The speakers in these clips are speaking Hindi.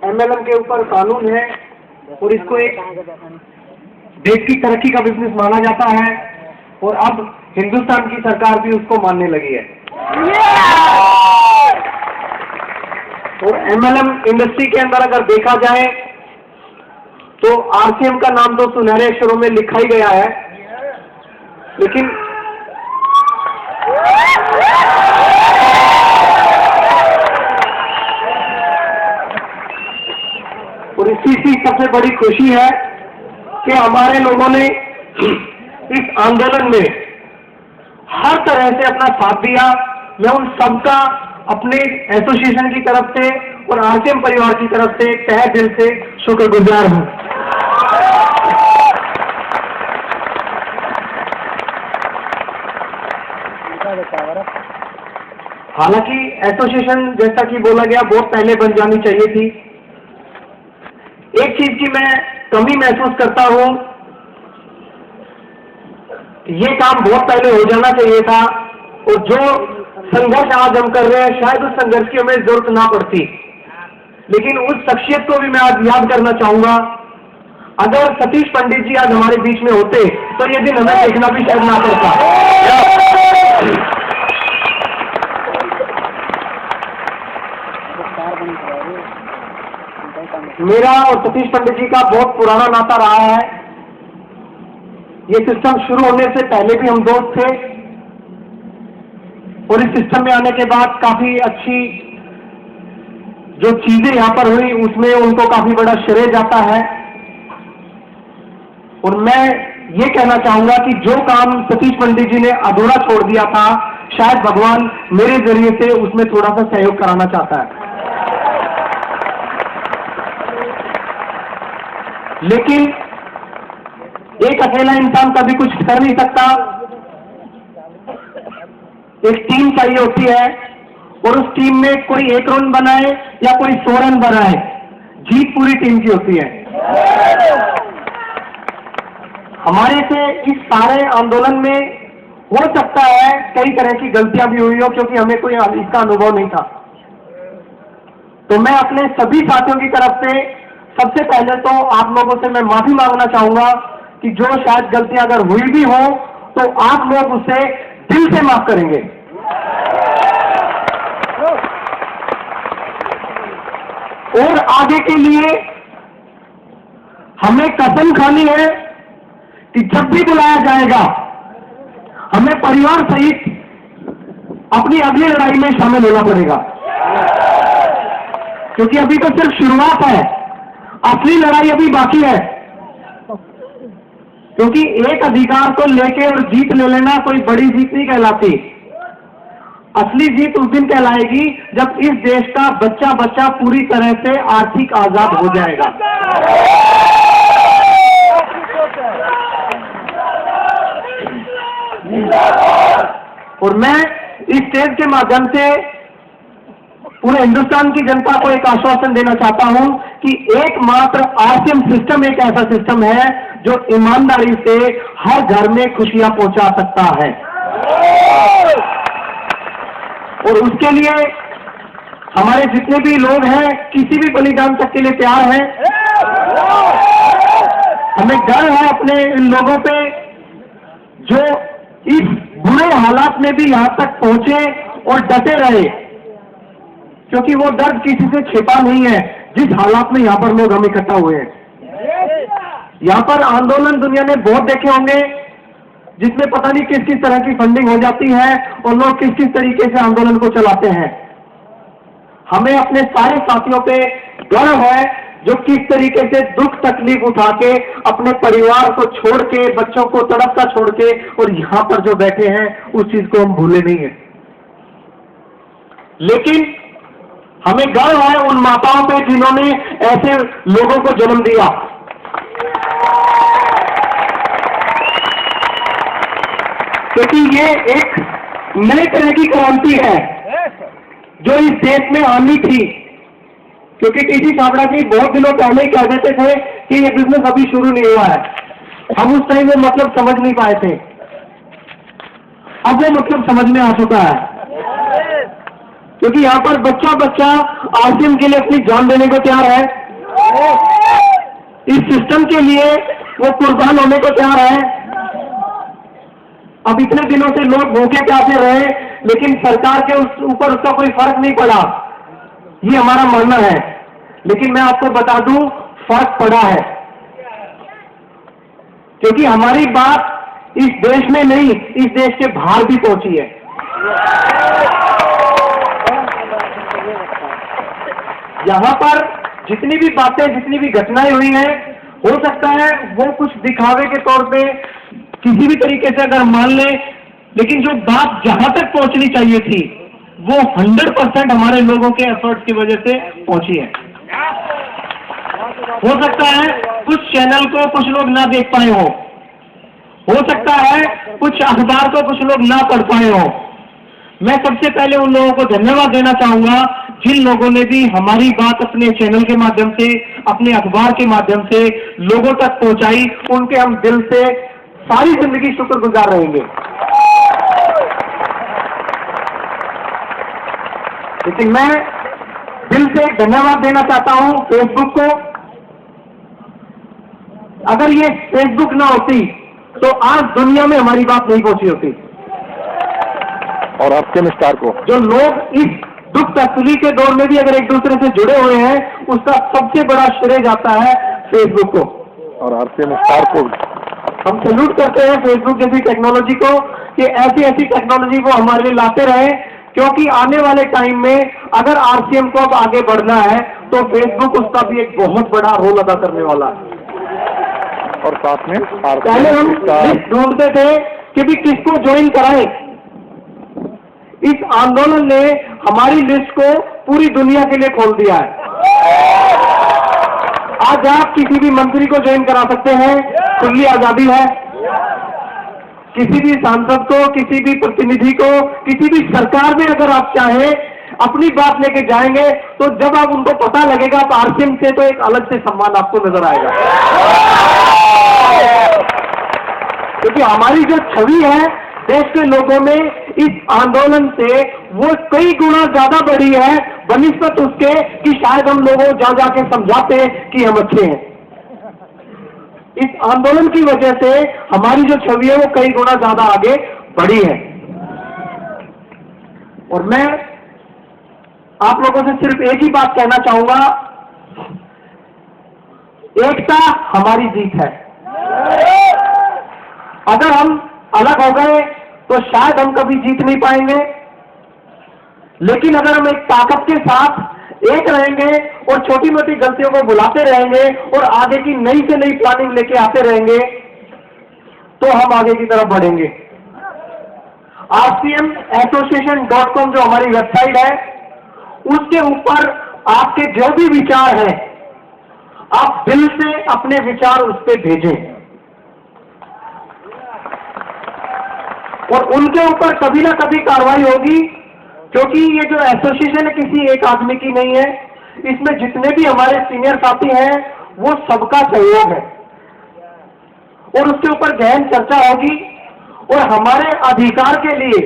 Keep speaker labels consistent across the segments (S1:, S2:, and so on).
S1: एमएलएम के ऊपर कानून है और इसको एक देश की तरक्की का बिजनेस माना जाता है और अब हिंदुस्तान की सरकार भी उसको मानने लगी है। और एमएलएम इंडस्ट्री के अंदर अगर देखा जाए तो आरसीएम का नाम तो सुनहरे अक्षरों में लिखा ही गया है, लेकिन और इसी की सबसे बड़ी खुशी है कि हमारे लोगों ने इस आंदोलन में हर तरह से अपना साथ दिया। मैं उन सबका अपने एसोसिएशन की तरफ से और आरसीएम परिवार की तरफ से तहे दिल से शुक्रगुजार हूं। हालांकि एसोसिएशन जैसा कि बोला गया बहुत पहले बन जानी चाहिए थी। एक चीज की मैं कमी महसूस करता हूं, ये काम बहुत पहले हो जाना चाहिए था और जो संघर्ष आज हम कर रहे हैं शायद उस संघर्ष की हमें जरूरत ना पड़ती, लेकिन उस शख्सियत को भी मैं आज याद करना चाहूंगा। अगर सतीश पंडित जी आज हमारे बीच में होते तो ये दिन हमें देखना भी शायद ना पड़ता। मेरा और सतीश पंडित जी का बहुत पुराना नाता रहा है। ये सिस्टम शुरू होने से पहले भी हम दोस्त थे और इस सिस्टम में आने के बाद काफी अच्छी जो चीजें यहां पर हुई उसमें उनको काफी बड़ा श्रेय जाता है। और मैं ये कहना चाहूंगा कि जो काम सतीश पंडित जी ने अधूरा छोड़ दिया था, शायद भगवान मेरे जरिए से उसमें थोड़ा सा सहयोग कराना चाहता है। लेकिन एक अकेला इंसान कभी कुछ कर नहीं सकता, एक टीम चाहिए होती है और उस टीम में कोई 1 रन बनाए या कोई 100 रन बनाए, जीत पूरी टीम की होती है। हमारे से इस सारे आंदोलन में हो सकता है कई तरह की गलतियां भी हुई हो, क्योंकि हमें कोई इसका अनुभव नहीं था। तो मैं अपने सभी साथियों की तरफ से सबसे पहले तो आप लोगों से मैं माफी मांगना चाहूंगा कि जो शायद गलतियां अगर हुई भी हो तो आप लोग उसे दिल से माफ करेंगे। और आगे के लिए हमें कसम खानी है कि जब भी बुलाया जाएगा हमें परिवार सहित अपनी अगली लड़ाई में शामिल होना पड़ेगा, क्योंकि अभी तो सिर्फ शुरुआत है, असली लड़ाई अभी बाकी है। क्योंकि एक अधिकार को लेके और जीत ले लेना कोई बड़ी जीत नहीं कहलाती। असली जीत उस दिन कहलाएगी जब इस देश का बच्चा बच्चा पूरी तरह से आर्थिक आजाद हो जाएगा। और मैं इस स्टेज के माध्यम से पूरे हिंदुस्तान की जनता को एक आश्वासन देना चाहता हूं कि एकमात्र आरसीएम सिस्टम एक ऐसा सिस्टम है जो ईमानदारी से हर घर में खुशियां पहुंचा सकता है। और उसके लिए हमारे जितने भी लोग हैं किसी भी बलिदान तक के लिए तैयार हैं। हमें गर्व है अपने इन लोगों पे जो इस बुरे हालात में भी यहां तक पहुंचे और डटे रहे, क्योंकि वो दर्द किसी से छिपा नहीं है। जिस हालात में यहाँ पर लोग हम इकट्ठा हुए हैं, यहाँ पर आंदोलन दुनिया ने बहुत देखे होंगे जिसमें पता नहीं किस किस तरह की फंडिंग हो जाती है और लोग किस किस तरीके से आंदोलन को चलाते हैं। हमें अपने सारे साथियों पे गर्व है जो किस तरीके से दुख तकलीफ उठा के अपने परिवार को छोड़ के, बच्चों को तड़पता छोड़ के और यहाँ पर जो बैठे हैं उस चीज को हम भूले नहीं है। लेकिन हमें गर्व है उन माताओं पे जिन्होंने ऐसे लोगों को जन्म दिया। क्योंकि ये एक नए तरह की क्रांति है जो इस देश में आनी थी। क्योंकि टीसी छाबड़ा जी बहुत दिनों पहले ही कह देते थे कि ये बिजनेस अभी शुरू नहीं हुआ है। हम उस टाइम में मतलब समझ नहीं पाए थे, अब वो मतलब समझ में आ चुका है। क्योंकि यहाँ पर बच्चा बच्चा आरसीएम के लिए अपनी जान देने को तैयार है, इस सिस्टम के लिए वो कुर्बान होने को तैयार है। अब इतने दिनों से लोग भूखे प्यासे रहे, लेकिन सरकार के ऊपर उसका कोई फर्क नहीं पड़ा, ये हमारा मानना है। लेकिन मैं आपको बता दूं, फर्क पड़ा है, क्योंकि हमारी बात इस देश में नहीं, इस देश के बाहर भी पहुंची है। यहां पर जितनी भी बातें, जितनी भी घटनाएं हुई हैं, हो सकता है वो कुछ दिखावे के तौर पे किसी भी तरीके से अगर मान ले, लेकिन जो बात जहां तक पहुंचनी चाहिए थी वो 100% हमारे लोगों के एफर्ट्स की वजह से पहुंची है। हो सकता है कुछ चैनल को कुछ लोग ना देख पाए हो सकता है कुछ अखबार को कुछ लोग ना पढ़ पाए हो। मैं सबसे पहले उन लोगों को धन्यवाद देना चाहूंगा जिन लोगों ने भी हमारी बात अपने चैनल के माध्यम से, अपने अखबार के माध्यम से लोगों तक पहुंचाई। उनके हम दिल से सारी जिंदगी शुक्रगुजार रहेंगे। लेकिन मैं दिल से धन्यवाद देना चाहता हूं फेसबुक को। अगर ये फेसबुक ना होती तो आज दुनिया में हमारी बात नहीं पहुंची होती।
S2: और आरसीएम स्टार को,
S1: जो लोग इस दुख तकलीफ के दौर में भी अगर एक दूसरे से जुड़े हुए हैं, उसका सबसे बड़ा श्रेय जाता है फेसबुक को।
S2: और आरसीएम स्टार को
S1: हम सैल्यूट करते हैं फेसबुक जैसी टेक्नोलॉजी को, कि ऐसी ऐसी टेक्नोलॉजी को हमारे लिए लाते रहे, क्योंकि आने वाले टाइम में अगर आरसीएम को अब आगे बढ़ना है तो फेसबुक उसका भी एक बहुत बड़ा रोल अदा करने वाला है।
S2: और साथ में
S1: पहले हम लिस्ट ढूंढते थे कि भी किसको ज्वाइन कराएं। इस आंदोलन ने हमारी लिस्ट को पूरी दुनिया के लिए खोल दिया है। आज आप किसी भी मंत्री को ज्वाइन करा सकते हैं, खुली आजादी है। किसी भी सांसद को, किसी भी प्रतिनिधि को, किसी भी सरकार में अगर आप चाहें अपनी बात लेके जाएंगे, तो जब आप उनको पता लगेगा तो आरसीएम से तो एक अलग से सम्मान आपको नजर आएगा। क्योंकि हमारी जो छवि है देश के लोगों में इस आंदोलन से वो कई गुना ज्यादा बढ़ी है बनिस्बत उसके कि शायद हम लोगों जा जाके समझाते कि हम अच्छे हैं। इस आंदोलन की वजह से हमारी जो छवि है वो कई गुना ज्यादा आगे बढ़ी है। और मैं आप लोगों से सिर्फ एक ही बात कहना चाहूंगा, एकता हमारी जीत है। अगर हम अलग हो गए तो शायद हम कभी जीत नहीं पाएंगे, लेकिन अगर हम एक ताकत के साथ एक रहेंगे और छोटी मोटी गलतियों को भुलाते रहेंगे और आगे की नई से नई प्लानिंग लेके आते रहेंगे तो हम आगे की तरफ बढ़ेंगे। rcmassociation.com जो हमारी वेबसाइट है, उसके ऊपर आपके जो भी विचार हैं, आप दिल से अपने विचार उस पर भेजें और उनके ऊपर कभी ना कभी कार्रवाई होगी, क्योंकि ये जो एसोसिएशन है किसी एक आदमी की नहीं है। इसमें जितने भी हमारे सीनियर साथी हैं वो सबका सहयोग है और उसके ऊपर गहन चर्चा होगी और हमारे अधिकार के लिए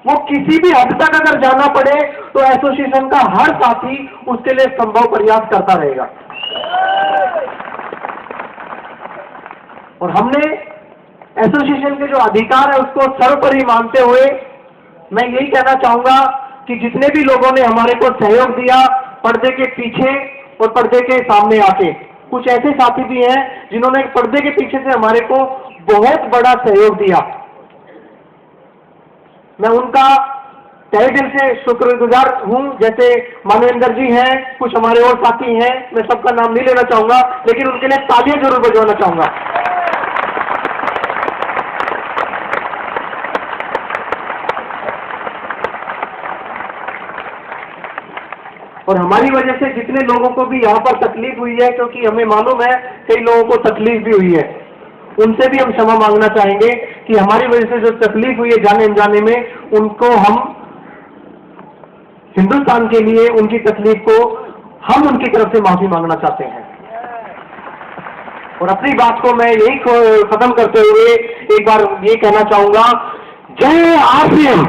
S1: वो किसी भी हद तक अगर जाना पड़े तो एसोसिएशन का हर साथी उसके लिए संभव प्रयास करता रहेगा। और हमने एसोसिएशन के जो अधिकार है उसको सर्वोपरि मानते हुए मैं यही कहना चाहूंगा कि जितने भी लोगों ने हमारे को सहयोग दिया पर्दे के पीछे और पर्दे के सामने आके, कुछ ऐसे साथी भी हैं जिन्होंने पर्दे के पीछे से हमारे को बहुत बड़ा सहयोग दिया। मैं उनका तहे दिल से शुक्रगुजार हूं। जैसे मानवेंद्र जी हैं, कुछ हमारे और साथी हैं, मैं सबका नाम नहीं लेना चाहूंगा, लेकिन उनके लिए तालियां जरूर बजवाना चाहूंगा। और हमारी वजह से जितने लोगों को भी यहाँ पर तकलीफ हुई है, क्योंकि हमें मालूम है कई लोगों को तकलीफ भी हुई है, उनसे भी हम क्षमा मांगना चाहेंगे कि हमारी वजह से जो तकलीफ हुई है जाने अनजाने में, उनको हम हिंदुस्तान के लिए उनकी तकलीफ को हम उनकी तरफ से माफी मांगना चाहते हैं। और अपनी बात को मैं यही खत्म करते हुए एक बार ये कहना चाहूंगा, जय आरसीएम।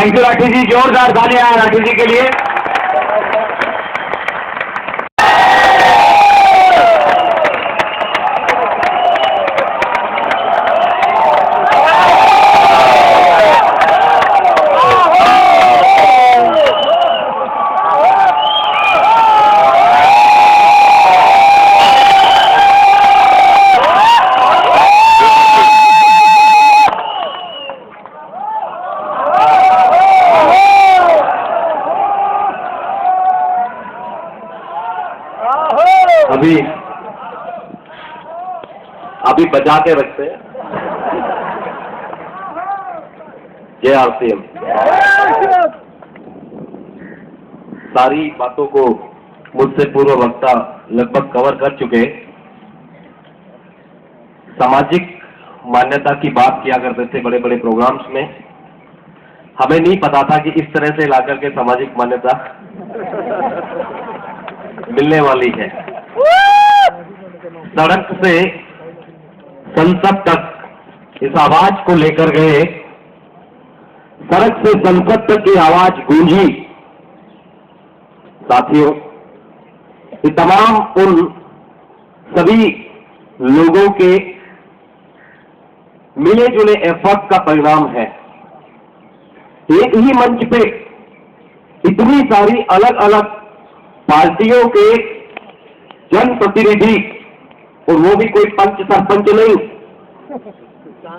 S1: थैंक यू राठी जी, जोरदार तालियां राठी जी के लिए। अभी बजा के रखते हैं। जय आरसीएम। सारी बातों को मुझसे पूर्व वक्ता लगभग कवर कर चुके। सामाजिक मान्यता की बात किया करते थे बड़े बड़े प्रोग्राम्स में। हमें नहीं पता था कि इस तरह से लाकर के सामाजिक मान्यता मिलने वाली है। सड़क से संसद तक इस आवाज को लेकर गए। सड़क से संसद तक की आवाज गूंजी। साथियों, ये तमाम उन सभी लोगों के मिले जुले एफर्ट का परिणाम है। एक ही मंच पे इतनी सारी अलग अलग पार्टियों के जनप्रतिनिधि, और वो भी कोई पंच सरपंच नहीं,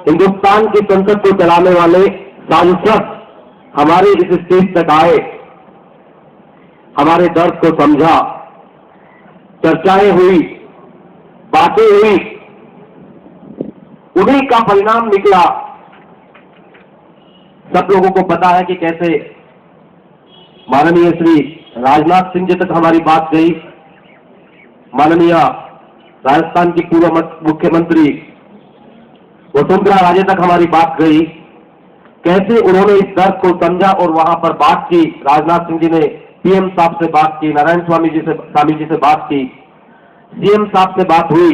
S1: हिंदुस्तान की संसद को चलाने वाले सांसद हमारे इस स्टेज तक आए, हमारे दर्द को समझा, चर्चाएं हुई, बातें हुई, उन्हीं का परिणाम निकला। सब लोगों को पता है कि कैसे माननीय श्री राजनाथ सिंह जी तक हमारी बात गई, माननीय राजस्थान की पूर्व मुख्यमंत्री वसुंधरा राजे तक हमारी बात गई। कैसे उन्होंने इस दर्द को समझा और वहां पर बात की। राजनाथ सिंह जी ने पीएम साहब से बात की, नारायण स्वामी जी से बात की, सीएम साहब से बात हुई।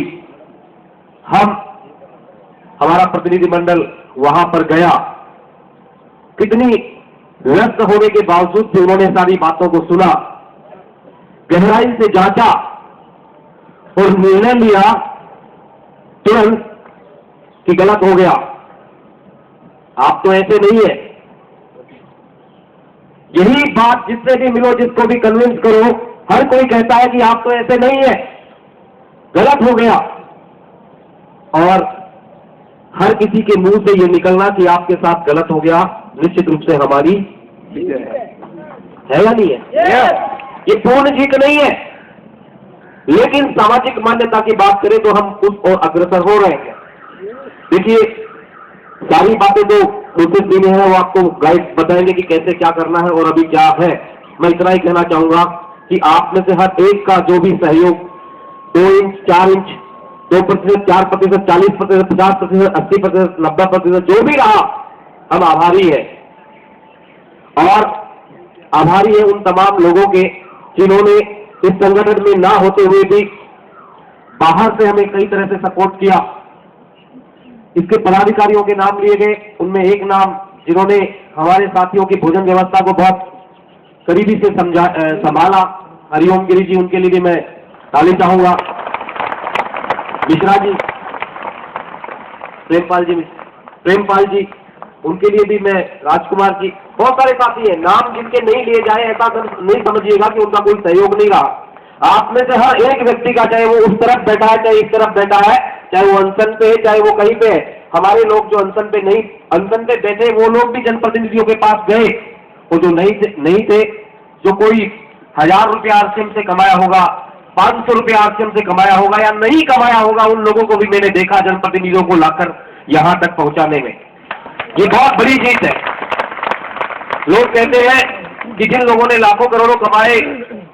S1: हमारा प्रतिनिधिमंडल वहां पर गया। कितनी व्यस्त होने के बावजूद भी उन्होंने सारी बातों को सुना, गहराई से जांचा और निर्णय लिया तुरंत कि गलत हो गया, आप तो ऐसे नहीं है। यही बात जिससे भी मिलो, जिसको भी कन्विंस करो, हर कोई कहता है कि आप तो ऐसे नहीं है, गलत हो गया। और हर किसी के मुंह से ये निकलना कि आपके साथ गलत हो गया, निश्चित रूप से हमारी है या नहीं है? ये पूर्ण जीत नहीं है। लेकिन सामाजिक मान्यता की बात करें तो हम उस ओर अग्रसर हो रहे हैं। देखिए, सारी बातें तो मुझसे भी है, वो आपको गाइड बताएंगे कि कैसे क्या करना है और अभी क्या है। मैं इतना ही कहना चाहूंगा कि आप में से हर एक का जो भी सहयोग 2 इंच, 4 इंच, 2%, 4%, 40%, 50%, 80%, 90% जो भी रहा, हम आभारी है। और आभारी है उन तमाम लोगों के जिन्होंने इस संगठन में ना होते हुए भी बाहर से हमें कई तरह से सपोर्ट किया। इसके पदाधिकारियों के नाम लिए गए, उनमें एक नाम जिन्होंने हमारे साथियों की भोजन व्यवस्था को बहुत करीबी से संभाला, हरिओम गिरी जी, उनके लिए भी मैं ताली चाहूंगा। मिश्रा जी, प्रेमपाल जी, उनके लिए भी मैं, राजकुमार जी, बहुत सारे साथी हैं, नाम जिनके नहीं लिए जाए ऐसा नहीं समझिएगा कि उनका कोई सहयोग नहीं रहा। आप में से हर एक व्यक्ति का, चाहे वो उस तरफ बैठा है, चाहे इस तरफ बैठा है, चाहे वो अनशन पे है, चाहे वो कहीं पे है, हमारे लोग जो अनशन पे बैठे, वो लोग भी जनप्रतिनिधियों के पास गए, और जो नहीं थे, जो कोई 1000 रुपया आरसीएम से कमाया होगा, 500 रुपया आरसीएम से कमाया होगा या नहीं कमाया होगा, उन लोगों को भी मैंने देखा जनप्रतिनिधियों को लाकर यहां तक पहुंचाने में। ये बहुत बड़ी जीत है। लोग कहते हैं कि जिन लोगों ने लाखों करोड़ों कमाए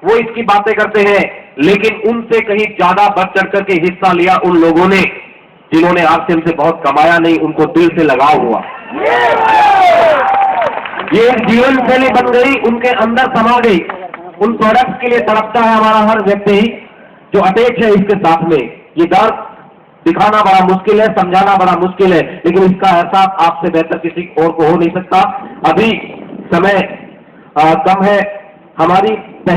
S1: वो इसकी बातें करते हैं, लेकिन उनसे कहीं ज्यादा बढ़ चढ़ करके हिस्सा लिया उन लोगों ने जिन्होंने आरसीएम से बहुत कमाया नहीं, उनको दिल से लगाव हुआ। ये एक जीवन शैली बन गई, उनके अंदर समा गई। उन प्रोडक्ट्स के लिए तड़पता है हमारा हर व्यक्ति जो अटैच है इसके साथ में। ये दर्द दिखाना बड़ा मुश्किल है, समझाना बड़ा मुश्किल है, लेकिन इसका एहसास आपसे बेहतर किसी और को हो नहीं सकता। अभी समय कम है, हमारी